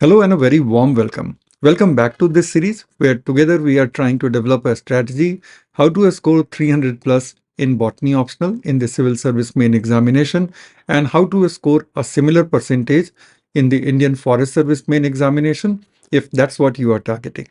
Hello and a very warm welcome. Welcome back to this series where together we are trying to develop a strategy how to score 300 plus in botany optional in the civil service main examination and how to score a similar percentage in the Indian Forest Service main examination if that's what you are targeting.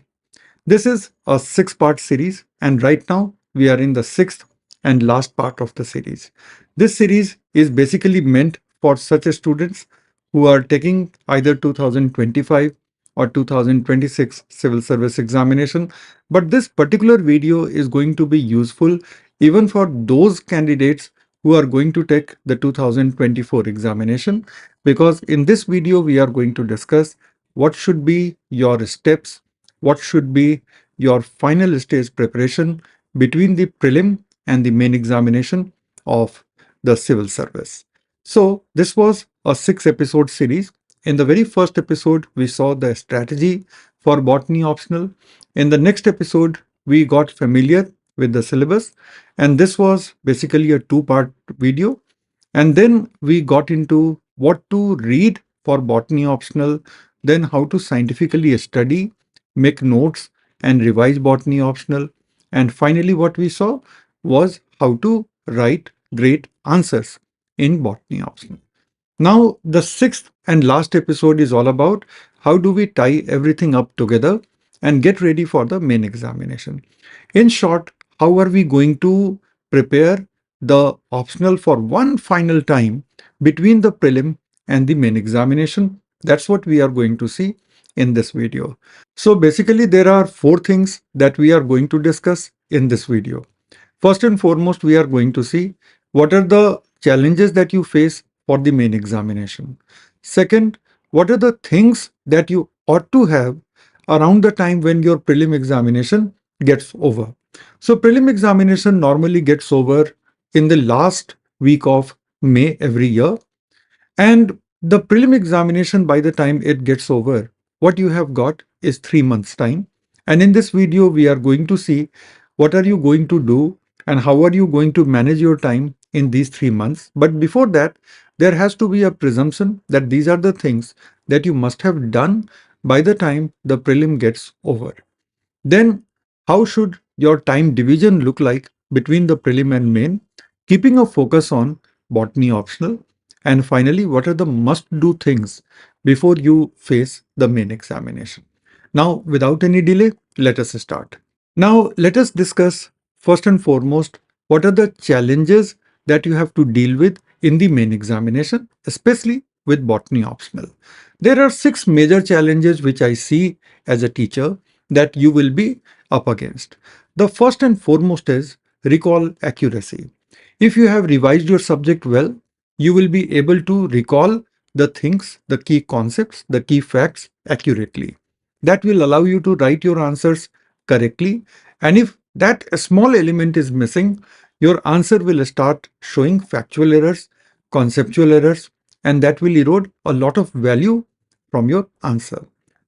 This is a six-part series and right now we are in the sixth and last part of the series. This series is basically meant for such students who are taking either 2025 or 2026 civil service examination. But this particular video is going to be useful even for those candidates who are going to take the 2024 examination, because in this video we are going to discuss what should be your steps, what should be your final stage preparation between the prelim and the main examination of the civil service. So this was a 6 episode series. In the very first episode, we saw the strategy for botany optional. In the next episode, we got familiar with the syllabus, and this was basically a two-part video. And then we got into what to read for botany optional, then how to scientifically study, make notes, and revise botany optional. And finally, what we saw was how to write great answers in botany optional. Now, the sixth and last episode is all about how do we tie everything up together and get ready for the main examination. In short, how are we going to prepare the optional for one final time between the prelim and the main examination? That's what we are going to see in this video. So basically, there are four things that we are going to discuss in this video. First and foremost, we are going to see what are the challenges that you face for the main examination. Second, what are the things that you ought to have around the time when your prelim examination gets over. So prelim examination normally gets over in the last week of May every year. And the prelim examination, by the time it gets over, what you have got is 3 months time. And in this video, we are going to see what are you going to do and how are you going to manage your time in these 3 months. But before that, there has to be a presumption that these are the things that you must have done by the time the prelim gets over. Then, how should your time division look like between the prelim and main, keeping a focus on botany optional? And finally, what are the must-do things before you face the main examination? Now, without any delay, let us start. Now, let us discuss first and foremost what are the challenges that you have to deal with in the main examination, especially with botany optional. There are 6 major challenges which I see as a teacher that you will be up against. The first and foremost is recall accuracy. If you have revised your subject well, you will be able to recall the things, the key concepts, the key facts accurately. That will allow you to write your answers correctly. And if that small element is missing, your answer will start showing factual errors, conceptual errors, and that will erode a lot of value from your answer.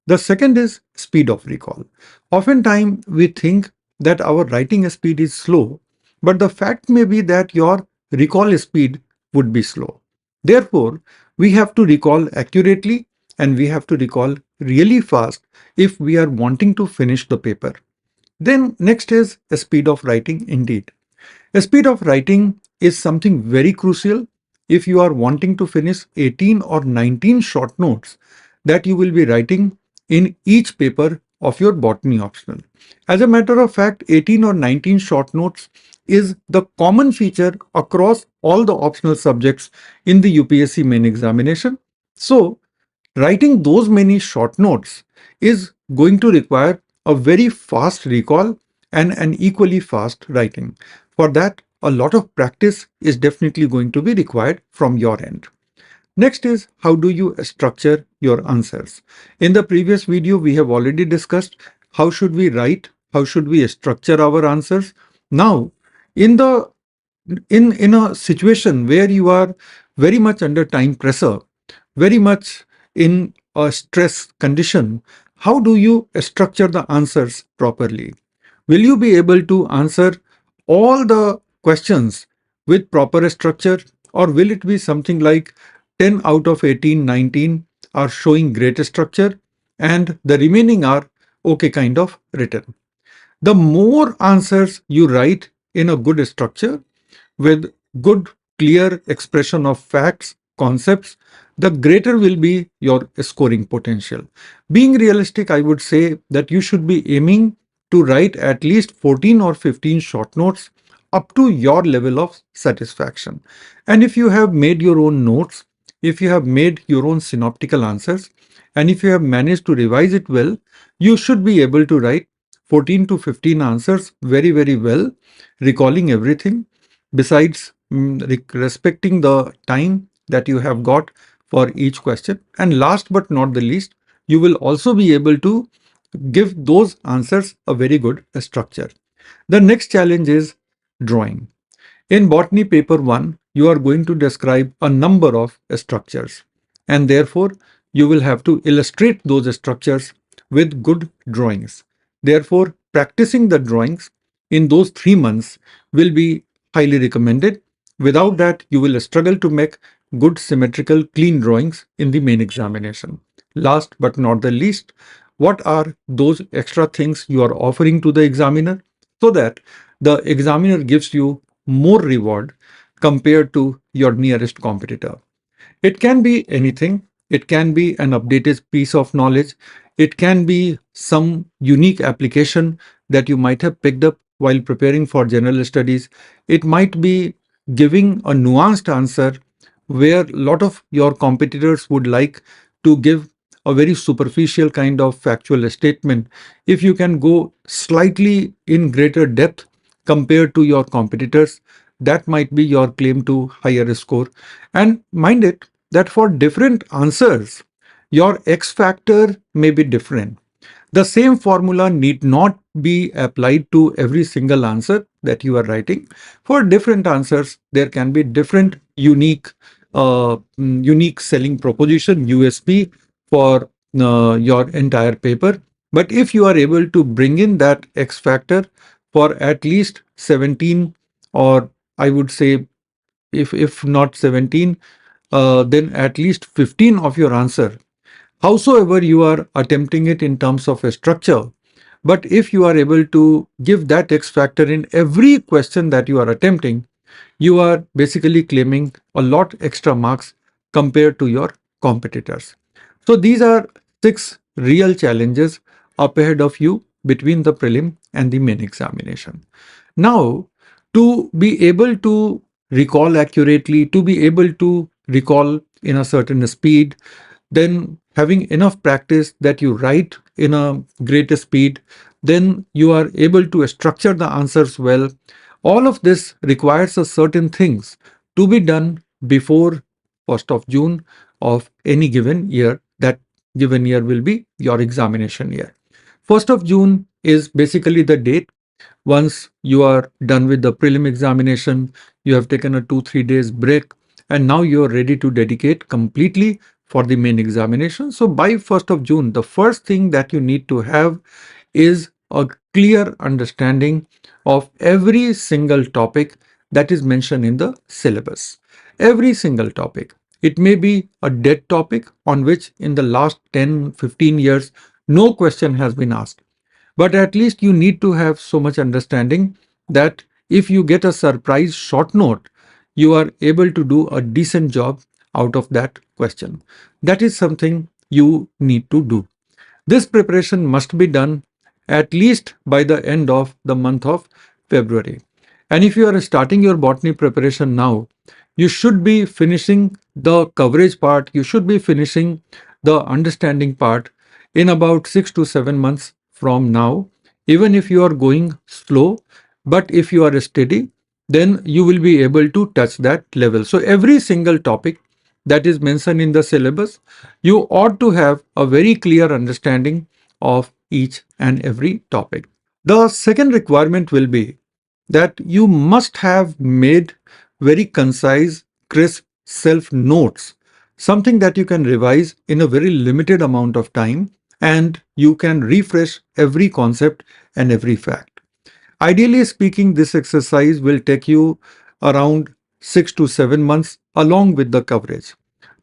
The second is speed of recall. Oftentimes, we think that our writing speed is slow, but the fact may be that your recall speed would be slow. Therefore, we have to recall accurately and we have to recall really fast if we are wanting to finish the paper. Then next is the speed of writing indeed. The speed of writing is something very crucial if you are wanting to finish 18 or 19 short notes that you will be writing in each paper of your botany optional. As a matter of fact, 18 or 19 short notes is the common feature across all the optional subjects in the UPSC main examination. So, writing those many short notes is going to require a very fast recall and an equally fast writing. For that, a lot of practice is definitely going to be required from your end. Next is how do you structure your answers. In the previous video, we have already discussed how should we write, how should we structure our answers. Now, in a situation where you are very much under time pressure, very much in a stress condition, how do you structure the answers properly? Will you be able to answer all the questions with proper structure, or will it be something like 10 out of 18, 19 are showing great structure and the remaining are okay kind of written. The more answers you write in a good structure with good, clear expression of facts, concepts, the greater will be your scoring potential. Being realistic, I would say that you should be aiming to write at least 14 or 15 short notes up to your level of satisfaction. And if you have made your own notes, if you have made your own synoptical answers, and if you have managed to revise it well, you should be able to write 14 to 15 answers very, very well, recalling everything. Besides, respecting the time that you have got for each question. And last but not the least, you will also be able to give those answers a very good structure. The next challenge is drawing. In Botany paper 1, you are going to describe a number of structures, and therefore you will have to illustrate those structures with good drawings. Therefore, practicing the drawings in those 3 months will be highly recommended. Without that, you will struggle to make good symmetrical clean drawings in the main examination. Last but not the least, what are those extra things you are offering to the examiner so that the examiner gives you more reward compared to your nearest competitor? It can be anything. It can be an updated piece of knowledge. It can be some unique application that you might have picked up while preparing for general studies. It might be giving a nuanced answer where a lot of your competitors would like to give a very superficial kind of factual statement. If you can go slightly in greater depth compared to your competitors, that might be your claim to higher score. And mind it that for different answers, your X factor may be different. The same formula need not be applied to every single answer that you are writing. For different answers, there can be different unique selling proposition (USP) for your entire paper. But if you are able to bring in that X factor for at least 17, or I would say if not 17, then at least 15 of your answer, howsoever you are attempting it in terms of a structure. But if you are able to give that X factor in every question that you are attempting, you are basically claiming a lot extra marks compared to your competitors. So these are 6 real challenges up ahead of you between the prelim and the main examination. Now, to be able to recall accurately, to be able to recall in a certain speed, then having enough practice that you write in a greater speed, then you are able to structure the answers well. All of this requires a certain things to be done before 1st of June of any given year. That given year will be your examination year. 1st of June is basically the date. Once you are done with the prelim examination, you have taken a 2-3 days break, and now you are ready to dedicate completely for the main examination. So by 1st of June, the first thing that you need to have is a clear understanding of every single topic that is mentioned in the syllabus. Every single topic. It may be a dead topic on which in the last 10-15 years no question has been asked. But at least you need to have so much understanding that if you get a surprise short note, you are able to do a decent job out of that question. That is something you need to do. This preparation must be done at least by the end of the month of February. And if you are starting your botany preparation now, you should be finishing the coverage part, you should be finishing the understanding part in about 6 to 7 months from now. Even if you are going slow, but if you are steady, then you will be able to touch that level. So every single topic that is mentioned in the syllabus, you ought to have a very clear understanding of each and every topic. The second requirement will be that you must have made very concise, crisp self notes, something that you can revise in a very limited amount of time, and you can refresh every concept and every fact. Ideally speaking, this exercise will take you around 6 to 7 months along with the coverage.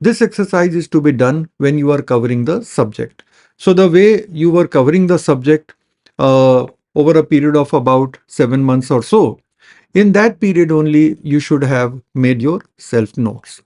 This exercise is to be done when you are covering the subject. So the way you were covering the subject over a period of about 7 months or so, in that period only you should have made your self notes.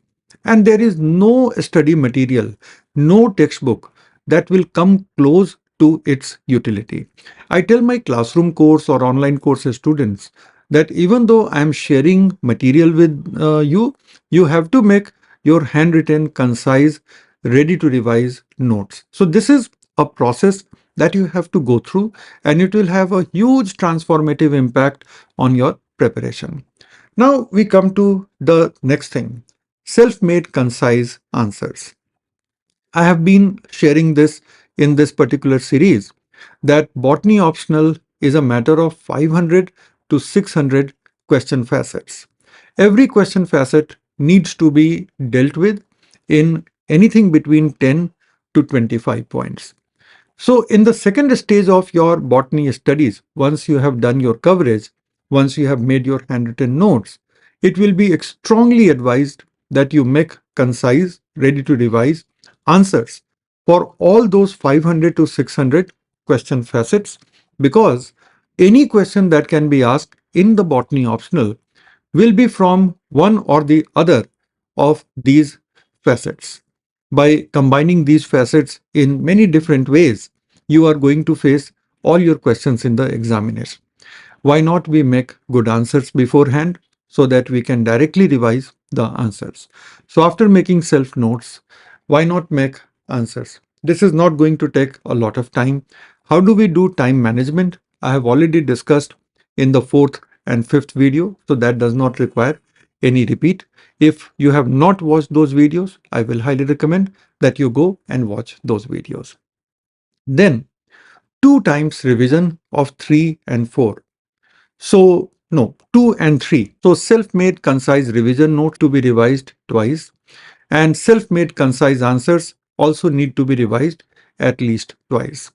And there is no study material, no textbook that will come close to its utility. I tell my classroom course or online course students that even though I am sharing material with you, you have to make your handwritten, concise, ready to revise notes. So this is a process that you have to go through, and it will have a huge transformative impact on your preparation. Now we come to the next thing, self-made concise answers. I have been sharing this in this particular series that botany optional is a matter of 500 to 600 question facets. Every question facet needs to be dealt with in anything between 10 to 25 points. So, in the second stage of your botany studies, once you have done your coverage, once you have made your handwritten notes, it will be strongly advised that you make concise, ready to revise answers for all those 500 to 600 question facets, because any question that can be asked in the botany optional will be from one or the other of these facets. By combining these facets in many different ways, you are going to face all your questions in the examination. Why not we make good answers beforehand so that we can directly revise the answers? So after making self notes, why not make answers? This is not going to take a lot of time. How do we do time management? I have already discussed in the fourth and fifth video, so that does not require any repeat. If you have not watched those videos, I will highly recommend that you go and watch those videos. Then, two times revision of 3 and 4. So, no, 2 and 3. So, self-made concise revision notes to be revised twice, and self-made concise answers also need to be revised at least twice.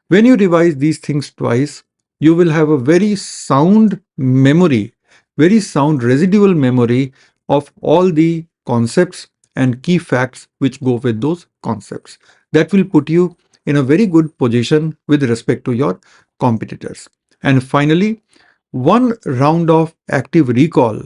When you revise these things twice, you will have a very sound memory, very sound residual memory of all the concepts and key facts which go with those concepts. That will put you in a very good position with respect to your competitors. And finally, one round of active recall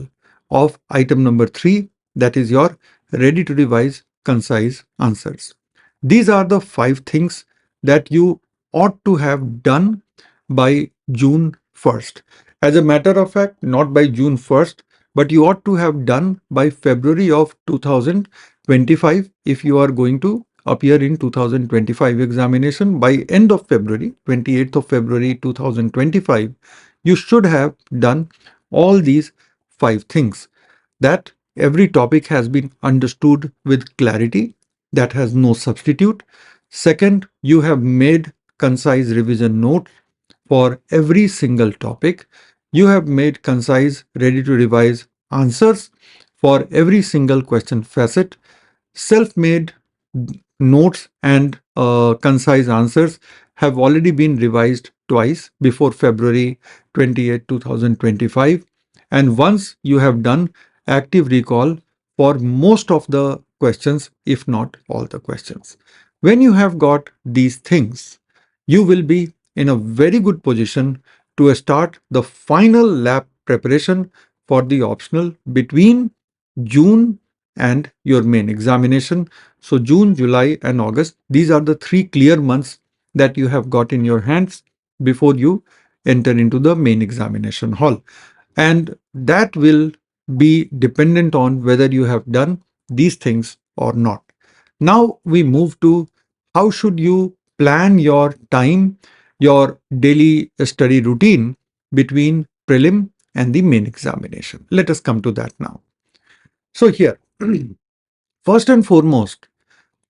of item number 3, that is your ready to revise concise answers. These are the 5 things that you ought to have done by June 1st. As a matter of fact, not by June 1st, but you ought to have done by February of 2025 if you are going to appear in 2025 examination. By end of February, 28th of February 2025, you should have done all these 5 things. That every topic has been understood with clarity, that has no substitute. Second, you have made concise revision notes for every single topic. You have made concise, ready to revise answers for every single question facet. Self-made notes and concise answers have already been revised twice before February 28, 2025. And once you have done active recall for most of the questions, if not all the questions. When you have got these things, you will be in a very good position to start the final lab preparation for the optional between June and your main examination. So June, July and August, these are the 3 clear months that you have got in your hands before you enter into the main examination hall. And that will be dependent on whether you have done these things or not. Now we move to how should you plan your time, your daily study routine between prelim and the main examination. Let us come to that now. So here, first and foremost,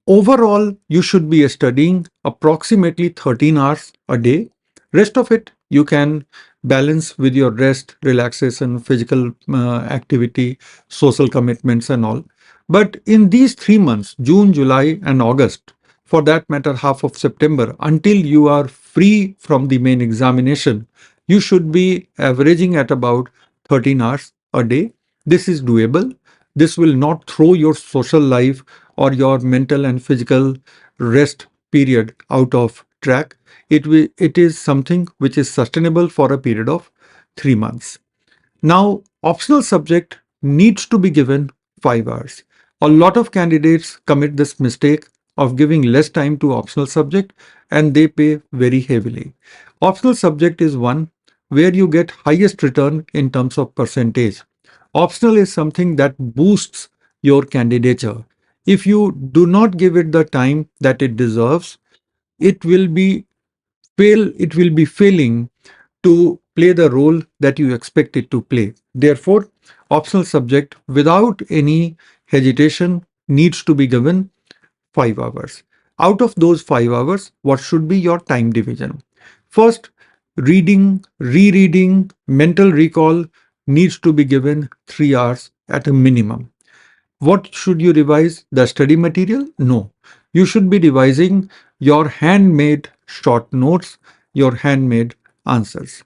overall, you should be studying approximately 13 hours a day. Rest of it you can balance with your rest, relaxation, physical activity, social commitments and all. But in these 3 months, June, July and August, for that matter half of September, until you are free from the main examination, you should be averaging at about 13 hours a day. This is doable. This will not throw your social life or your mental and physical rest period out of track. It is something which is sustainable for a period of 3 months. Now, optional subject needs to be given 5 hours. A lot of candidates commit this mistake of giving less time to optional subject and they pay very heavily. Optional subject is one where you get highest return in terms of percentage. Optional is something that boosts your candidature. If you do not give it the time that it deserves, it will be it will be failing to play the role that you expect it to play. Therefore, optional subject without any hesitation needs to be given 5 hours. Out of those 5 hours, what should be your time division? First, reading, rereading, mental recall needs to be given 3 hours at a minimum. What should you revise? The study material? No. You should be revising your handmade short notes, your handmade answers.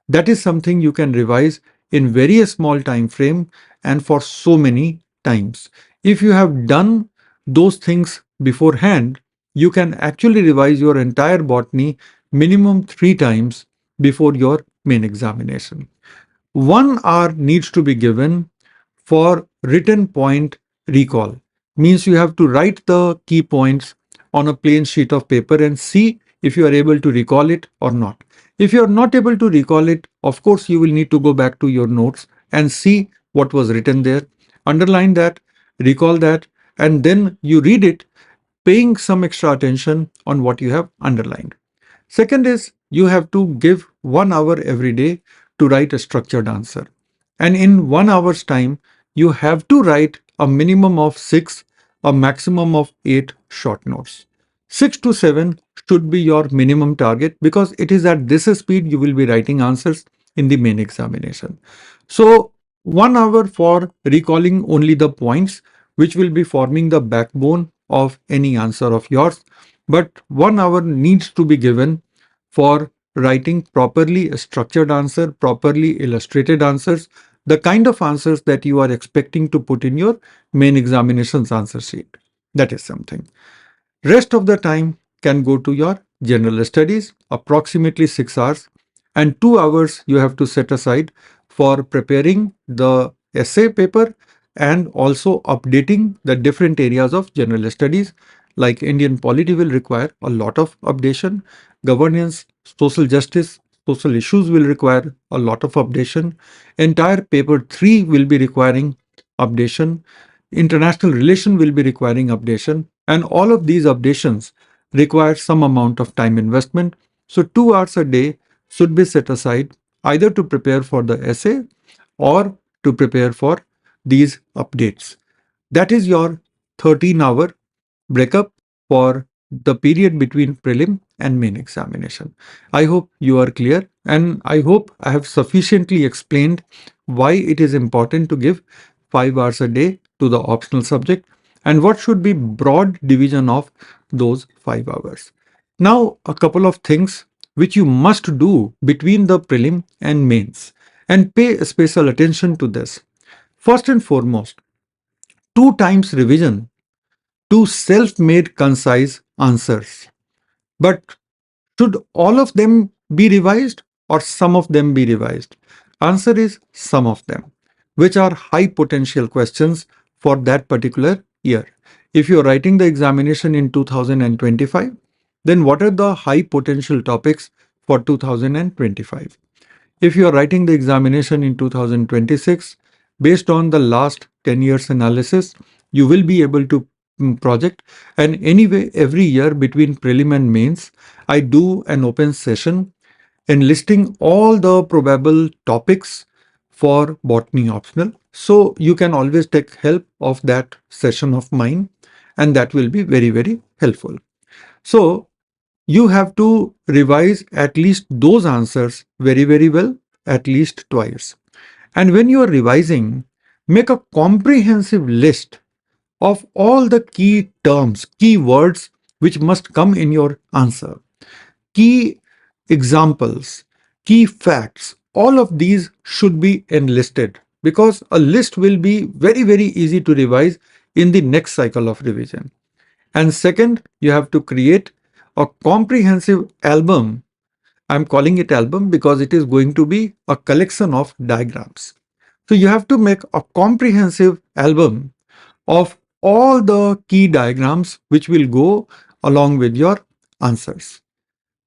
That is something you can revise in very small time frame and for so many times. If you have done those things beforehand, you can actually revise your entire botany minimum 3 times before your main examination. 1 hour needs to be given for written point recall. Means you have to write the key points on a plain sheet of paper and see if you are able to recall it or not. If you are not able to recall it, of course, you will need to go back to your notes and see what was written there, underline that, recall that, and then you read it, paying some extra attention on what you have underlined. Second is you have to give 1 hour every day to write a structured answer. And in 1 hour's time, you have to write a minimum of 6, a maximum of 8 short notes. 6 to 7 should be your minimum target because it is at this speed you will be writing answers in the main examination. So 1 hour for recalling only the points which will be forming the backbone of any answer of yours. But 1 hour needs to be given for writing properly a structured answer, properly illustrated answers, the kind of answers that you are expecting to put in your main examination's answer sheet. That is something. Rest of the time can go to your general studies, approximately 6 hours, and 2 hours you have to set aside for preparing the essay paper and also updating the different areas of general studies. Like Indian polity will require a lot of updation, governance, social justice, social issues will require a lot of updation, entire paper 3 will be requiring updation, international relation will be requiring updation, and all of these updations require some amount of time investment. So 2 hours a day should be set aside either to prepare for the essay or to prepare for these updates. That is your 13-hour breakup for the period between prelim and main examination. I hope you are clear, and I hope I have sufficiently explained why it is important to give 5 hours a day to the optional subject and what should be broad division of those 5 hours. Now, a couple of things which you must do between the prelim and mains, and pay special attention to this. First and foremost, 2 times revision to self-made concise answers. But should all of them be revised or some of them be revised? Answer is some of them, which are high potential questions for that particular year. If you're writing the examination in 2025, then what are the high potential topics for 2025? If you are writing the examination in 2026, based on the last 10 years analysis, you will be able to project. And anyway, every year between prelim and mains, I do an open session enlisting all the probable topics for botany optional. So you can always take help of that session of mine, and that will be very, very helpful. So you have to revise at least those answers very, very well, at least twice. And when you are revising, make a comprehensive list of all the key terms, key words which must come in your answer, key examples, key facts. All of these should be enlisted because a list will be very, very easy to revise in the next cycle of revision. And second, you have to create a comprehensive album. I'm calling it album because it is going to be a collection of diagrams. So you have to make a comprehensive album of all the key diagrams which will go along with your answers.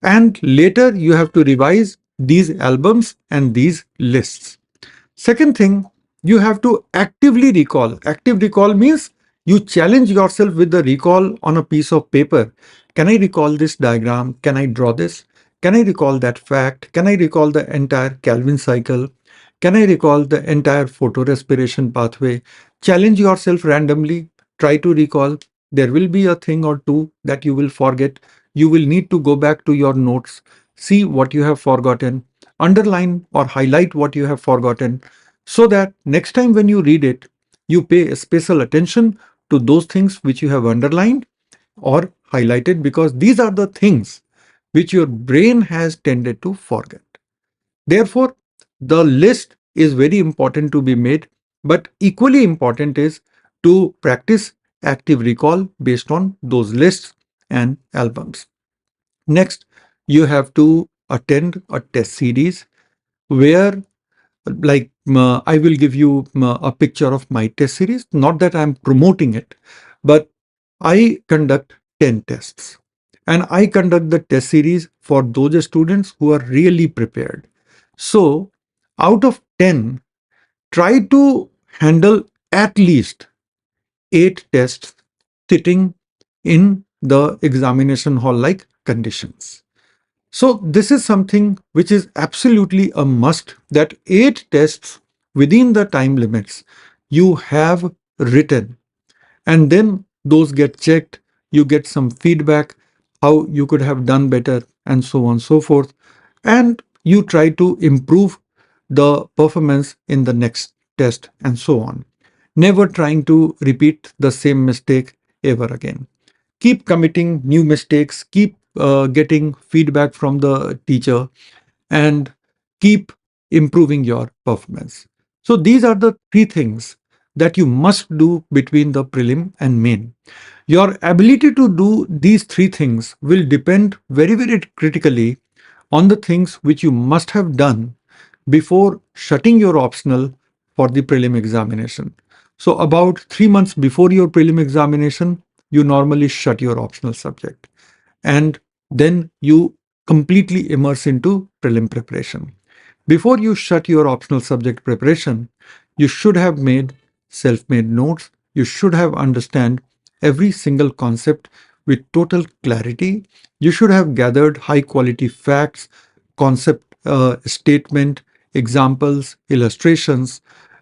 And later you have to revise these albums and these lists. Second thing, you have to actively recall. Active recall means you challenge yourself with the recall on a piece of paper. Can I recall this diagram? Can I draw this? Can I recall that fact? Can I recall the entire Kelvin cycle? Can I recall the entire photorespiration pathway? Challenge yourself randomly. Try to recall. There will be a thing or two that you will forget. You will need to go back to your notes, see what you have forgotten, underline or highlight what you have forgotten, so that next time when you read it, you pay special attention to those things which you have underlined or highlighted, because these are the things which your brain has tended to forget. Therefore, the list is very important to be made, but equally important is to practice active recall based on those lists and albums. Next, you have to attend a test series where, like, I will give you a picture of my test series. Not that I'm promoting it, but I conduct 10 tests. And I conduct the test series for those students who are really prepared. So, out of 10, try to handle at least 8 tests sitting in the examination hall like conditions. So this is something which is absolutely a must, that 8 tests within the time limits you have written, and then those get checked, you get some feedback, how you could have done better, and so on and so forth. And you try to improve the performance in the next test and so on. Never trying to repeat the same mistake ever again. Keep committing new mistakes, keep getting feedback from the teacher, and keep improving your performance. So these are the 3 things that you must do between the prelim and main. Your ability to do these 3 things will depend very, very critically on the things which you must have done before shutting your optional for the prelim examination. So about 3 months before your prelim examination, you normally shut your optional subject, and then you completely immerse into prelim preparation. Before you shut your optional subject preparation, you should have made self-made notes. You should have understand every single concept with total clarity. You should have gathered high quality facts, concept statement, examples, illustrations,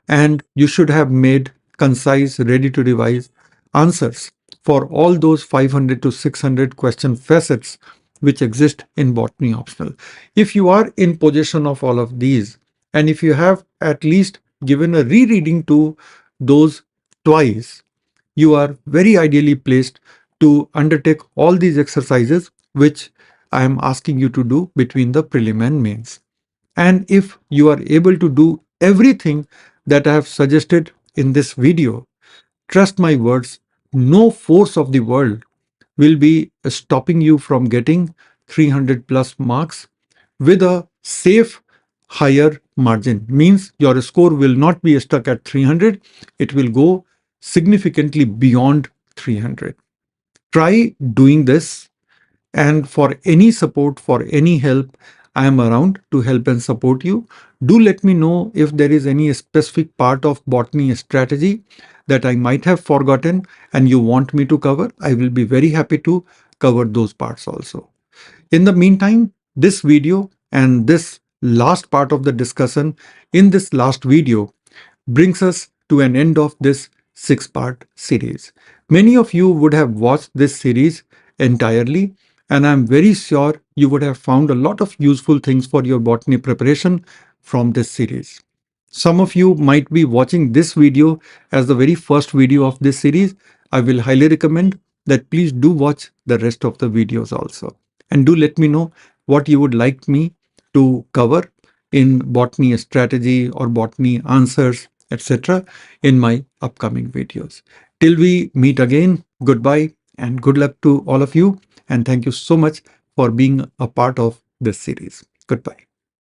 and you should have made concise, ready to revise answers for all those 500 to 600 question facets which exist in botany optional. If you are in possession of all of these, and if you have at least given a rereading to those twice, you are very ideally placed to undertake all these exercises which I am asking you to do between the prelim and mains. And if you are able to do everything that I have suggested in this video, trust my words, no force of the world will be stopping you from getting 300 plus marks with a safe higher margin. Means your score will not be stuck at 300, it will go significantly beyond 300. Try doing this, and for any support, for any help, I am around to help and support you. Do let me know if there is any specific part of botany strategy that I might have forgotten and you want me to cover. I will be very happy to cover those parts also. In the meantime, this video and this last part of the discussion in this last video brings us to an end of this 6-part series. Many of you would have watched this series entirely, and I'm very sure you would have found a lot of useful things for your botany preparation from this series. Some of you might be watching this video as the very first video of this series. I will highly recommend that please do watch the rest of the videos also. And do let me know what you would like me to cover in botany strategy or botany answers, etc. in my upcoming videos. Till we meet again, goodbye and good luck to all of you. And thank you so much for being a part of this series. Goodbye.